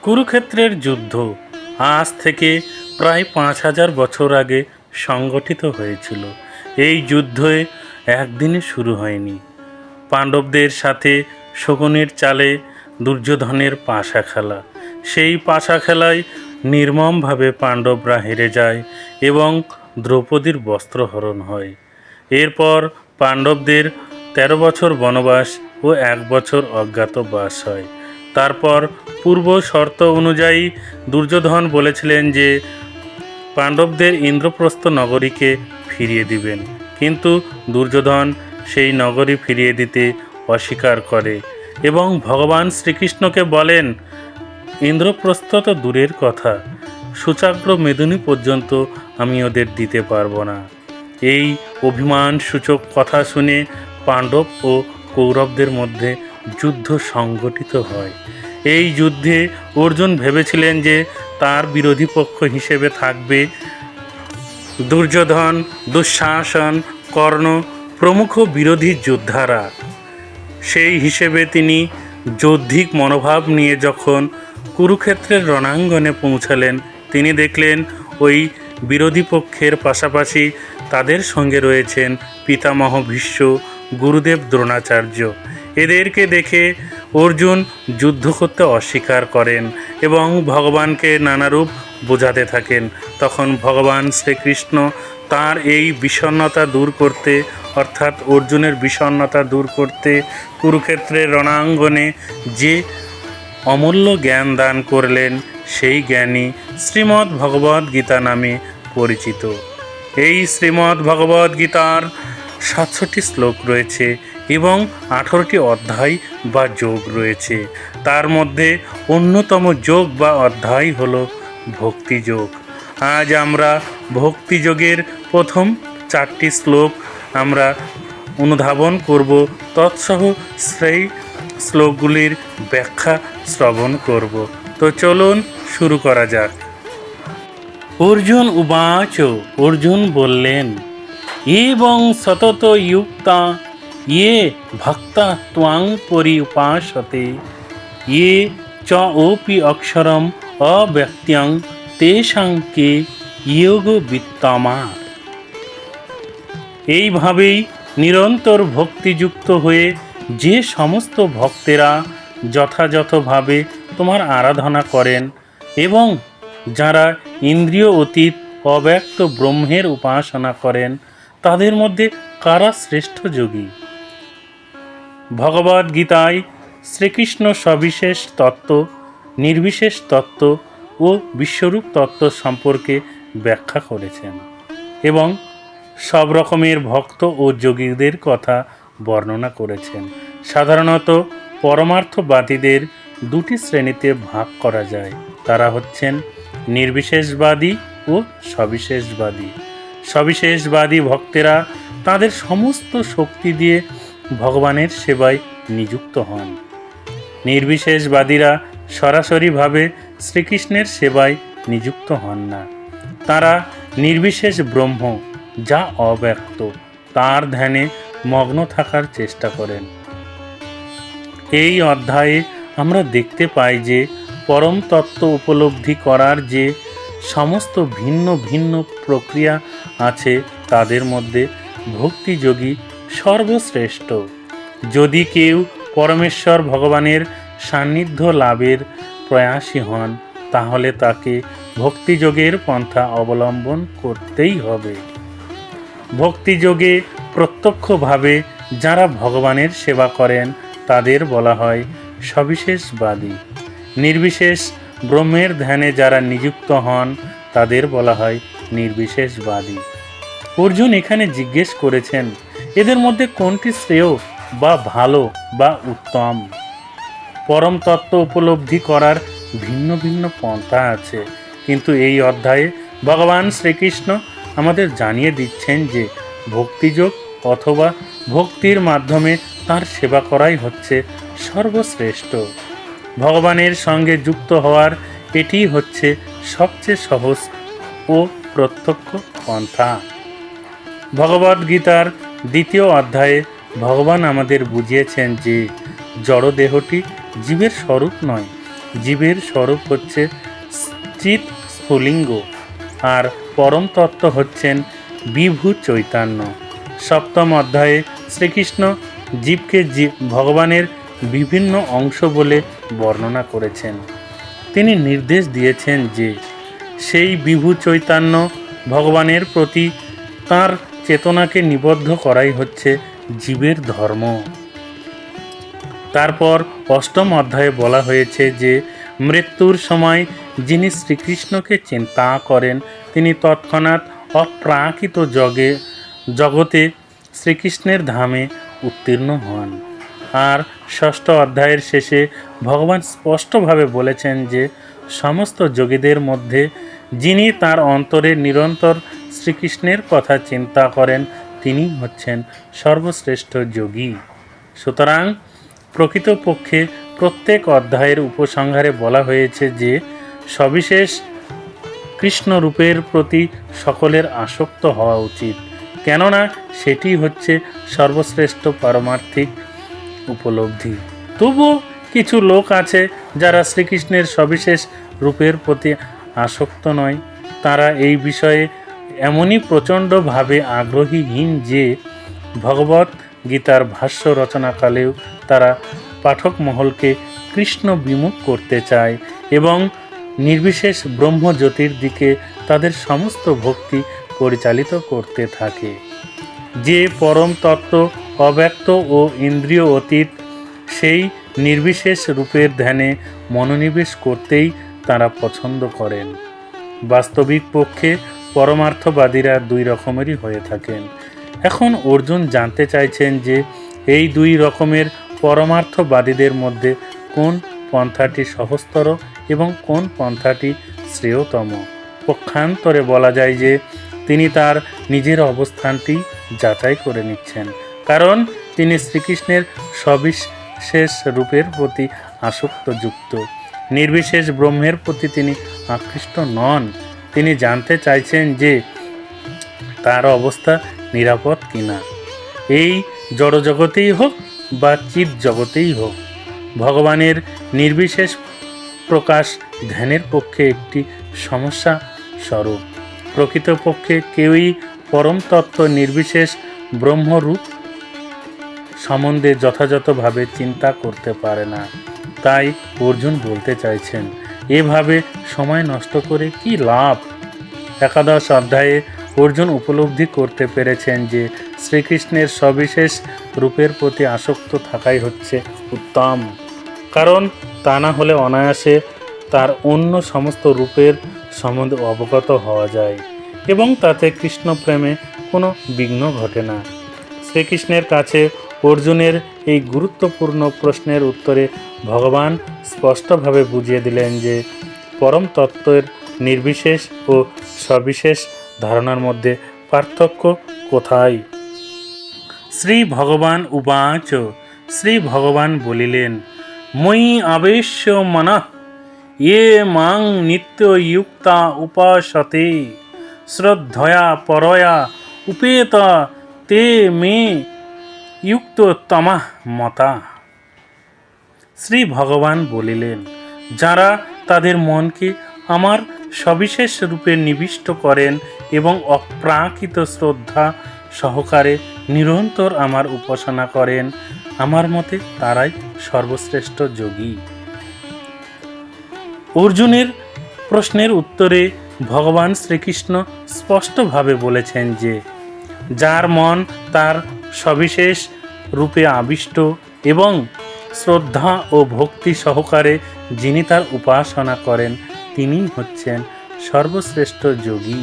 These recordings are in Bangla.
কুরুক্ষেত্রের যুদ্ধ আজ থেকে প্রায় ৫,০০০ বছর আগে সংগঠিত হয়েছিল। এই যুদ্ধে একদিনে শুরু হয়নি। পাণ্ডবদের সাথে শকুনের চালে দুর্যোধনের পাশা খেলা। সেই পাশা খেলায় নির্মমভাবে পাণ্ডবরা হেরে যায় এবং দ্রৌপদীর বস্ত্রহরণ হয়। এরপর পাণ্ডবদের ১৩ বছর বনবাস ও ১ বছর অজ্ঞাতবাস হয়। তারপর পূর্ব শর্ত অনুযায়ী দুর্যোধন বলেছিলেন যে পাণ্ডবদের ইন্দ্রপ্রস্থ নগরীকে ফিরিয়ে দিবেন, কিন্তু দুর্যোধন সেই নগরী ফিরিয়ে দিতে অস্বীকার করে এবং ভগবান শ্রীকৃষ্ণকে বলেন, ইন্দ্রপ্রস্থ তো দূরের কথা, সূচাগ্র মেদিনী পর্যন্ত আমি ওদের দিতে পারবো না। এই অভিমান সূচক কথা শুনে পাণ্ডব ও কৌরবদের মধ্যে যুদ্ধ সংগঠিত হয়। এই যুদ্ধে অর্জুন ভেবেছিলেন যে তার বিরোধী পক্ষ হিসেবে থাকবে দুর্যোধন, দুঃশাসন, কর্ণ প্রমুখ বিরোধী যোদ্ধারা। সেই হিসেবে তিনি যৌদ্ধিক মনোভাব নিয়ে যখন কুরুক্ষেত্রের রণাঙ্গনে পৌঁছালেন, তিনি দেখলেন ওই বিরোধী পক্ষের পাশাপাশি তাদের সঙ্গে রয়েছেন পিতামহ ভীষ্ম, গুরুদেব দ্রোণাচার্য। এদেরকে দেখে অর্জুন যুদ্ধ করতে অস্বীকার করেন এবং ভগবানকে নানারূপ বোঝাতে থাকেন। তখন ভগবান শ্রীকৃষ্ণ তার এই বিষণ্ণতা দূর করতে, অর্থাৎ অর্জুনের বিষণ্ণতা দূর করতে কুরুক্ষেত্রের রণাঙ্গনে যে অমূল্য জ্ঞান দান করলেন, সেই জ্ঞানই শ্রীমদ্ ভগবদ্ গীতা নামে পরিচিত। এই শ্রীমদ্ ভগবদ্ গীতার ৬৭টি শ্লোক রয়েছে এবং ১৮টি অধ্যায় বা যোগ রয়েছে। তার মধ্যে অন্যতম যোগ বা অধ্যায় হল ভক্তিযোগ। আজ আমরা ভক্তিযোগের প্রথম ৪টি শ্লোক আমরা অনুধাবন করব, তৎসহ সেই শ্লোকগুলির ব্যাখ্যা শ্রবণ করব। তো চলুন শুরু করা যাক। অর্জুন উবাচ, অর্জুন বললেন, এবং সতত যুক্তা ইয়ে ভক্তা ত্বাং পরিউপাসতে ইয়ে চ ওপি অক্ষরম অব্যক্ত্যং তেষাং কে যোগবিত্তমা। এইভাবেই নিরন্তর ভক্তিযুক্ত হয়ে যে সমস্ত ভক্তেরা যথাযথভাবে তোমার আরাধনা করেন এবং যারা ইন্দ্রিয় অতীত অব্যক্ত ব্রহ্মের উপাসনা করেন, তাদের মধ্যে কারা শ্রেষ্ঠ যোগী? ভগবদ্গীতায় শ্রীকৃষ্ণ সবিশেষ তত্ত্ব, নির্বিশেষ তত্ত্ব ও বিশ্বরূপ তত্ত্ব সম্পর্কে ব্যাখ্যা করেছেন এবং সব রকমের ভক্ত ও যোগীদের কথা বর্ণনা করেছেন। সাধারণত পরমার্থবাদীদের দুটি শ্রেণীতে ভাগ করা যায়। তারা হচ্ছেন নির্বিশেষবাদী ও সবিশেষবাদী। সবিশেষবাদী ভক্তেরা তাদের সমস্ত শক্তি দিয়ে ভগবানের সেবায় নিযুক্ত হন। নির্বিশেষবাদীরা সরাসরিভাবে শ্রীকৃষ্ণের সেবায় নিযুক্ত হন না। তারা নির্বিশেষ ব্রহ্ম, যা অব্যক্ত, তার ধ্যানে মগ্ন থাকার চেষ্টা করেন। এই অধ্যায়ে আমরা দেখতে পাই যে পরম তত্ত্ব উপলব্ধি করার যে সমস্ত ভিন্ন ভিন্ন প্রক্রিয়া আছে, তাদের মধ্যে ভক্তিযোগী সর্বশ্রেষ্ঠ। যদি কেউ পরমেশ্বর ভগবানের সান্নিধ্য লাভের প্রয়াসী হন, তাহলে তাকে ভক্তিযোগের পন্থা অবলম্বন করতেই হবে। ভক্তিযোগে প্রত্যক্ষভাবে যারা ভগবানের সেবা করেন, তাদের বলা হয় সবিশেষবাদী। নির্বিশেষ ব্রহ্মের ধ্যানে যারা নিযুক্ত হন, তাদের বলা হয় নির্বিশেষবাদী। অর্জুন এখানে জিজ্ঞেস করেছেন, এদের মধ্যে কোনটি শ্রেয় বা ভালো বা উত্তম? পরম তত্ত্ব উপলব্ধি করার ভিন্ন ভিন্ন পন্থা আছে, কিন্তু এই অধ্যায়ে ভগবান শ্রীকৃষ্ণ আমাদের জানিয়ে দিচ্ছেন যে ভক্তিযোগ অথবা ভক্তির মাধ্যমে তার সেবা করাই হচ্ছে সর্বশ্রেষ্ঠ। ভগবানের সঙ্গে যুক্ত হওয়ার এটিই হচ্ছে সবচেয়ে সহজ ও প্রত্যক্ষ পন্থা। ভগবদ্গীতার ২য় অধ্যায়ে ভগবান আমাদের বুঝিয়েছেন যে জড়দেহটি জীবের স্বরূপ নয়, জীবের স্বরূপ হচ্ছে চিৎ স্ফুলিঙ্গ, আর পরম তত্ত্ব হচ্ছেন বিভু চৈতন্য। সপ্তম অধ্যায়ে শ্রীকৃষ্ণ জীবকে ভগবানের বিভিন্ন অংশ বলে বর্ণনা করেছেন। তিনি নির্দেশ দিয়েছেন যে সেই বিভু চৈতন্য ভগবানের প্রতি তার চেতনাকে নিবদ্ধ করাই হচ্ছে জীবের ধর্ম। তারপর অষ্টম অধ্যায়ে বলা হয়েছে যে মৃত্যুর সময় যিনি শ্রীকৃষ্ণকে চিন্তা করেন তিনি তৎক্ষণাৎ অপ্রাকৃত জগতে শ্রীকৃষ্ণের ধামে উত্তীর্ণ হন। আর ষষ্ঠ অধ্যায়ের শেষে ভগবান স্পষ্টভাবে বলেছেন যে সমস্ত যোগীদের মধ্যে যিনি তার অন্তরে নিরন্তর শ্রীকৃষ্ণের কথা চিন্তা করেন তিনি হচ্ছেন সর্বশ্রেষ্ঠ যোগী। সুতরাং প্রকৃতপক্ষে প্রত্যেক অধ্যায়ের উপসংহারে বলা হয়েছে যে সবিশেষ কৃষ্ণরূপের প্রতি সকলের আসক্ত হওয়া উচিত, কেননা সেটি হচ্ছে সর্বশ্রেষ্ঠ পারমার্থিক উপলব্ধি। তবুও কিছু লোক আছে যারা শ্রীকৃষ্ণের সবিশেষ রূপের প্রতি আসক্ত নয়। তারা এই বিষয়ে এমনই প্রচণ্ডভাবে আগ্রহীহীন যে ভগবত গীতার ভাষ্য রচনাকালেও তারা পাঠক মহলকে কৃষ্ণ বিমুখ করতে চায় এবং নির্বিশেষ ব্রহ্মজ্যোতির দিকে তাদের সমস্ত ভক্তি পরিচালিত করতে থাকে। যে পরম তত্ত্ব অব্যক্ত ও ইন্দ্রিয় অতীত সেই নির্বিশেষ রূপের ধ্যানে মনোনিবেশ করতেই তারা পছন্দ করেন। বাস্তবিক পক্ষে পরমার্থবাদীরা দুই রকমেরই হয়ে থাকেন। এখন অর্জুন জানতে চাইছেন যে এই দুই রকমের পরমার্থবাদীদের মধ্যে কোন পন্থাটি সহজতর এবং কোন পন্থাটি শ্রেয়তম। পক্ষান্তরে বলা যায় যে তিনি তার নিজের অবস্থানটি যাচাই করে নিচ্ছেন, কারণ তিনি শ্রীকৃষ্ণের সবিশেষ রূপের প্রতি আসক্তযুক্ত। নির্বিশেষ ব্রহ্মের প্রতি তিনি আকৃষ্ট নন। তিনি জানতে চাইছেন যে তার অবস্থা নিরাপদ কিনা, এই জড়জগতেই হোক বা চিৎ জগতেই হোক। ভগবানের নির্বিশেষ প্রকাশ ধ্যানের পক্ষে একটি সমস্যা স্বরূপ। প্রকৃতপক্ষে কেউই পরম তত্ত্ব নির্বিশেষ ব্রহ্মরূপ সম্বন্ধে যথাযথভাবে চিন্তা করতে পারে না। তাই অর্জুন বলতে চাইছেন এভাবে সময় নষ্ট করে কি লাভ। একাদশ অধ্যায়ে অর্জুন উপলব্ধি করতে পেরেছেন যে শ্রীকৃষ্ণের সবিশেষ রূপের প্রতি আসক্ত থাকাই হচ্ছে উত্তম, কারণ তা না হলে অনায়াসে তার অন্য সমস্ত রূপের সম্বন্ধে অবগত হওয়া যায় এবং তাতে কৃষ্ণ প্রেমে কোনো বিঘ্ন ঘটে না। শ্রীকৃষ্ণের কাছে অর্জুনের এই গুরুত্বপূর্ণ প্রশ্নের উত্তরে ভগবান স্পষ্টভাবে বুঝিয়ে দিলেন যে পরম তত্ত্বের নির্বিশেষ ও সবিশেষ ধারণার মধ্যে পার্থক্য কোথায়। শ্রী ভগবান উবাচ, শ্রী ভগবান বলিলেন, ময়ি আবেশ্য মনঃ ये মাং নিত্যযুক্তা উপাসতে শ্রদ্ধয়া পরয়া উপেত তে মে যুক্ততমঃ মতা। শ্রী ভগবান বলিলেন, যারা তাদের মনকে আমার সবিশেষ রূপে নিবিষ্ট করেন এবং অপ্রাকৃত শ্রদ্ধা সহকারে নিরন্তর আমার উপাসনা করেন, আমার মতে তারাই সর্বশ্রেষ্ঠ যোগী। অর্জুনের প্রশ্নের উত্তরে ভগবান শ্রীকৃষ্ণ স্পষ্টভাবে বলেছেন যে যার মন তার সবিশেষ রূপে আবিষ্ট এবং শ্রদ্ধা ও ভক্তি সহকারে যিনি তার উপাসনা করেন তিনি হচ্ছেন সর্বশ্রেষ্ঠ যোগী।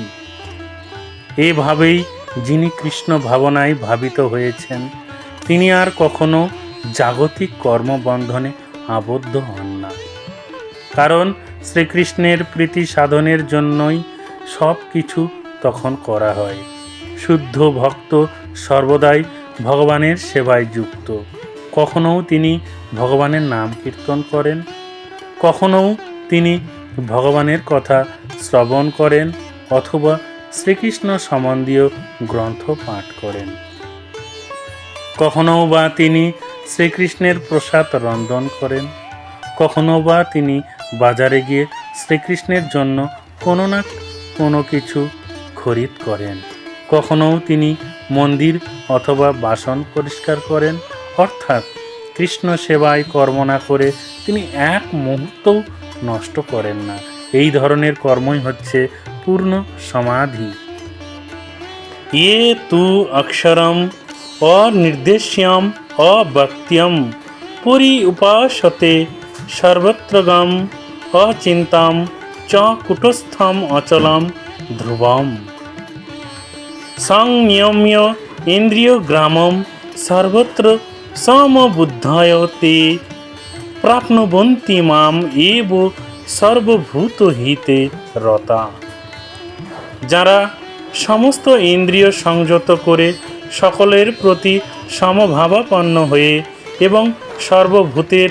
এভাবেই যিনি কৃষ্ণ ভাবনায় ভাবিত হয়েছেন তিনি আর কখনো জাগতিক কর্মবন্ধনে আবদ্ধ হন না, কারণ শ্রীকৃষ্ণের প্রীতি সাধনের জন্যই সব কিছু তখন করা হয়। শুদ্ধ ভক্ত সর্বদাই ভগবানের সেবায় যুক্ত। কখনও তিনি ভগবানের নাম কীর্তন করেন, কখনও তিনি ভগবানের কথা শ্রবণ করেন অথবা শ্রীকৃষ্ণ সম্বন্ধীয় গ্রন্থ পাঠ করেন। কখনও বা তিনি শ্রীকৃষ্ণের প্রসাদ রন্ধন করেন, কখনও বা তিনি বাজারে গিয়ে শ্রীকৃষ্ণের জন্য কোনো না কোনো কিছু খরিদ করেন। কখনো তিনি মন্দির অথবা বাসন পরিষ্কার করেন। অর্থাৎ কৃষ্ণ সেবায় কর্ম না করে তিনি এক মুহূর্তও নষ্ট করেন না। এই ধরনের কর্মই হচ্ছে পূর্ণ সমাধি। ये तु अक्षरम अनिर्देश्यम अव्यक्त्यम पुरी उपासते सर्वत्रगम अचिंताम च कुटस्थम अचलम ध्रुवम संयम्य इंद्रियग्रामम सर्वत्र समबुद्धाय ते प्राप्नुवन्ति माम एव सर्वभूतहिते रता। যারা সমস্ত ইন্দ্রিয় সংযত করে সকলের প্রতি সমভাবাপন্ন হয়ে এবং সর্বভূতের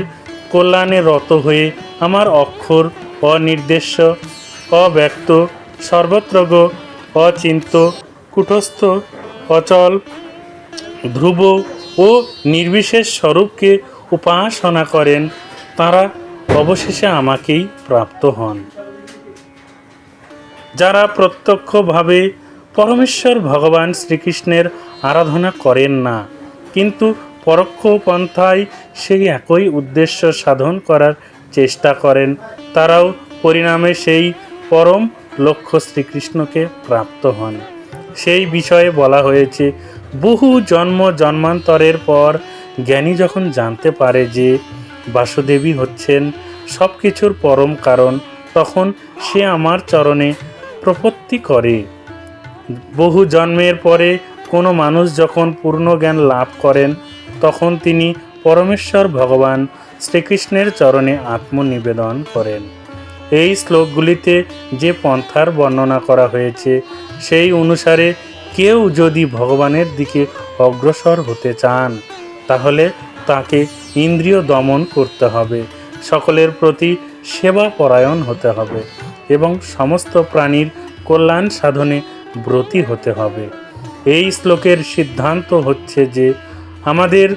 কল্যাণে রত হয়ে আমার অক্ষর অনির্দেশ্য অব্যক্ত সর্বত্রগ অচিন্ত কুটস্থ অচল ধ্রুব ও নির্বিশেষ স্বরূপকে উপাসনা করেন, তারা অবশেষে আমাকেই প্রাপ্ত হন। যারা প্রত্যক্ষভাবে পরমেশ্বর ভগবান শ্রীকৃষ্ণের আরাধনা করেন না, কিন্তু পরোক্ষ পন্থায় সেই একই উদ্দেশ্য সাধন করার চেষ্টা করেন, তারাও পরিণামে সেই পরম লক্ষ্য শ্রীকৃষ্ণকে প্রাপ্ত হন। সেই বিষয়ে বলা হয়েছে, বহু জন্ম জন্মান্তরের পর জ্ঞানী যখন জানতে পারে যে বাসুদেবী হচ্ছেন সব কিছুর পরম কারণ, তখন সে আমার চরণে প্রপত্তি করে। বহু জন্মের পরে কোনো মানুষ যখন পূর্ণ জ্ঞান লাভ করেন, তখন তিনি পরমেশ্বর ভগবান শ্রীকৃষ্ণের চরণে আত্মনিবেদন করেন। এই শ্লোকগুলিতে যে পন্থার বর্ণনা করা হয়েছে, সেই অনুসারে কেউ যদি ভগবানের দিকে অগ্রসর হতে চান, তাহলে তাকে ইন্দ্রিয় দমন করতে হবে, সকলের প্রতি সেবা পরায়ণ হতে হবে এবং সমস্ত প্রাণীর কল্যাণ সাধনে ব্রতী হতে হবে। এই শ্লোকের সিদ্ধান্ত হচ্ছে যে আমাদের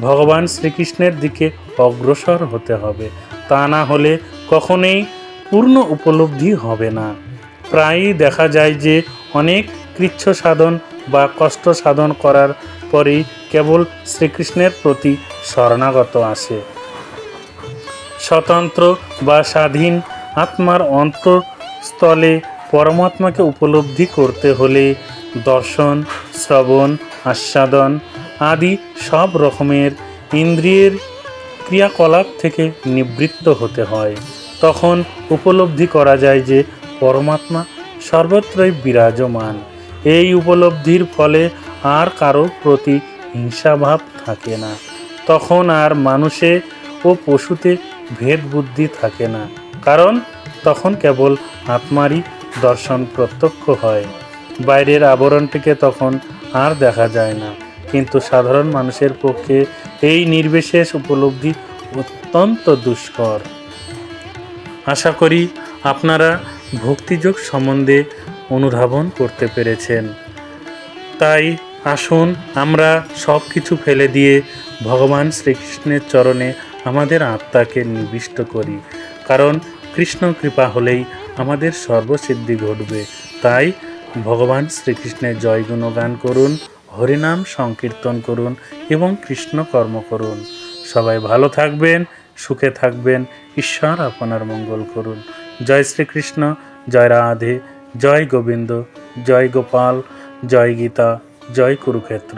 ভগবান শ্রীকৃষ্ণের দিকে অগ্রসর হতে হবে, তা না হলে কখনোই পূর্ণ উপলব্ধি হবে না। প্রায়ই দেখা যায় যে অনেক কৃচ্ছ সাধন বা কষ্ট সাধন করার পরেই কেবল শ্রীকৃষ্ণের প্রতি শরণাগত আসে। স্বতন্ত্র বা স্বাধীন আত্মার অন্তঃস্থলে পরমাত্মাকে উপলব্ধি করতে হলে দর্শন, শ্রবণ, আস্বাদন আদি সব রকমের ইন্দ্রিয়ের ক্রিয়াকলাপ থেকে নিবৃত্ত হতে হয়। তখন উপলব্ধি করা যায় যে পরমাত্মা সর্বত্রই বিরাজমান। এই উপলব্ধির ফলে আর কারো প্রতি হিংসাভাব থাকে না। তখন আর মানুষে ও পশুতে ভেদ বুদ্ধি থাকে না, কারণ তখন কেবল আত্মারই দর্শন প্রত্যক্ষ হয়। বাইরের আবরণটিকে তখন আর দেখা যায় না। কিন্তু সাধারণ মানুষের পক্ষে এই নির্বিশেষ উপলব্ধি অত্যন্ত দুষ্কর। আশা করি আপনারা ভক্তিযোগ সম্বন্ধে অনুধাবন করতে পেরেছেন। তাই আসুন আমরা সব কিছু ফেলে দিয়ে ভগবান শ্রীকৃষ্ণের চরণে আমাদের আত্মাকে নিবিষ্ট করি, কারণ কৃষ্ণ কৃপা হলেই আমাদের সর্বসিদ্ধি ঘটবে। তাই ভগবান শ্রীকৃষ্ণের জয় গুণগান করুন, হরিনাম সংকীর্তন করুন এবং কৃষ্ণ কর্ম করুন। সবাই ভালো থাকবেন, সুখে থাকবেন। ঈশ্বর আপনার মঙ্গল করুন। জয় শ্রীকৃষ্ণ, জয় রাধে, জয় গোবিন্দ, জয় গোপাল, জয় গীতা, জয় কুরুক্ষেত্র।